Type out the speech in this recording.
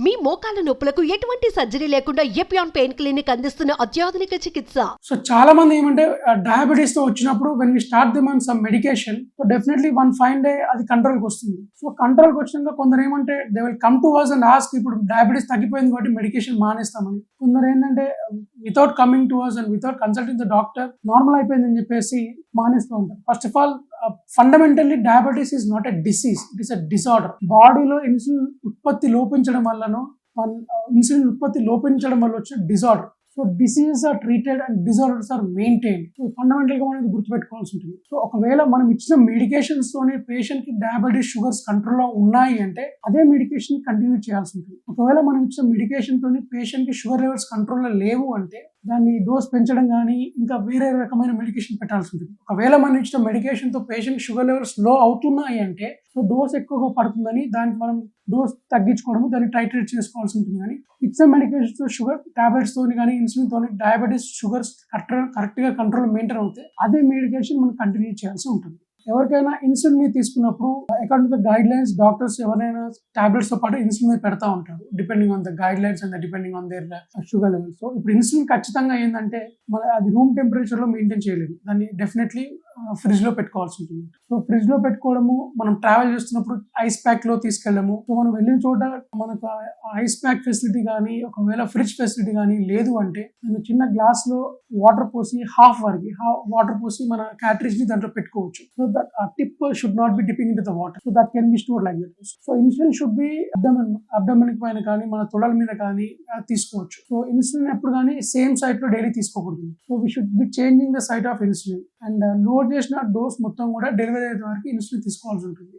మీ మోకాల నొప్పులకు ఎటువంటి సర్జరీ లేకుండా ఎపియాన్ పెయిన్ క్లినిక్ అందిస్తున్న అత్యాధునిక చికిత్స. సో చాలా మంది ఏమంటే డయాబెటీస్ తో వచ్చినప్పుడు when we start them on some medication, so definitely one fine day అది కంట్రోల్కి వస్తుంది. సో కంట్రోల్కి వచ్చినాక కొందరు ఏమంటే they will come to us and ask, ఇప్పుడు డయాబెటీస్ తగ్గిపోయింది కాబట్టి మెడికేషన్ మానేస్తామని. కొందరు ఏంటంటే without coming to us and without consulting the doctor normal అయిపోయిందని చెప్పేసి మానేస్తూ ఉంటారు. First of all fundamentally diabetes is not a disease, it is a disorder. బాడీలో ఇన్సులిన్ ఉత్పత్తి లోపించడం వల్లనో ఇన్సులిన్ ఉత్పత్తి లోపించడం వల్ల వచ్చిన disorder. So diseases are treated and disorders are maintain. So fundamental గా మనం గుర్తుపెట్టుకోవాల్సి ఉంటుంది. సో ఒకవేళ మనం ఇచ్చిన మెడికేషన్స్ తోనే పేషెంట్ కి డయాబెటీస్ షుగర్స్ కంట్రోల్ లో ఉన్నాయి అంటే అదే మెడికేషన్ కంటిన్యూ చేయాల్సి ఉంటుంది. ఒకవేళ మనం ఇచ్చిన మెడికేషన్ తోని పేషెంట్ కి షుగర్ లెవెల్స్ కంట్రోల్ లో లేవు అంటే దాన్ని డోస్ పెంచడం కానీ ఇంకా వేరే రకమైన మెడికేషన్ పెట్టాల్సి ఉంటుంది. ఒకవేళ మనం ఇచ్చిన మెడికేషన్ తో పేషెంట్ షుగర్ లెవెల్స్ లో అవుతున్నాయి అంటే సో డోస్ ఎక్కువగా పడుతుందని దానికి మనం డోస్ తగ్గించుకోవడము, దాన్ని టైట్రేట్ చేసుకోవాల్సి ఉంటుంది. కానీ ఇచ్చే మెడికేషన్స్ తో షుగర్ టాబ్లెట్స్ తోని కానీ ఇన్సులిన్ తోని డయాబెటీస్ షుగర్స్ కరెక్ట్ గా కంట్రోల్ మెయింటైన్ అవుతాయి అదే మెడికేషన్ మనం కంటిన్యూ చేయాల్సి ఉంటుంది. ఎవరికైనా ఇన్సులిన్ మీద తీసుకున్నప్పుడు according to the guide lines doctors ఎవరైనా టాబ్లెట్స్ తో పాటు ఇన్సులిన్ మీద పెడతా ఉంటారు, depending on the guide lines and depending on their sugar level. So ఇప్పుడు ఇన్సులిన్ ఖచ్చితంగా ఏంటంటే మన అది రూమ్ టెంపరేచర్ లో మెయింటైన్ చేయలేదు, దాన్ని డెఫినెట్లీ ఫ్రిడ్జ్ లో పెట్టుకోవాల్సి ఉంటుంది. సో ఫ్రిడ్జ్ లో పెట్టుకోవడము, మనం ట్రావెల్ చేస్తున్నప్పుడు ఐస్ ప్యాక్ లో తీసుకెళ్ళము. సో మనం వెళ్ళిన చోట మనకు ఐస్ ప్యాక్ ఫెసిలిటీ కానీ ఒకవేళ ఫ్రిడ్జ్ ఫెసిలిటీ కానీ లేదు అంటే నేను చిన్న గ్లాస్ లో వాటర్ పోసి హాఫ్ వరకు వాటర్ పోసి మన క్యాట్రేజ్ ని దాంట్లో పెట్టుకోవచ్చు. So that tip should not be dipping in to the water, so that can be store like that. So insulin should be abdomen పైన కానీ మన తొడల మీద కానీ తీసుకోవచ్చు. సో ఇన్సులిన్ ఎప్పుడు కానీ సేమ్ సైట్ లో డైలీ తీసుకోకూడదు. So we should be changing the site of insulin and load చేసిన డోస్ మొత్తం కూడా డెలివరీ అయ్యే వరకు ఇన్సులిన్ తీసుకోవాల్సి ఉంటుంది.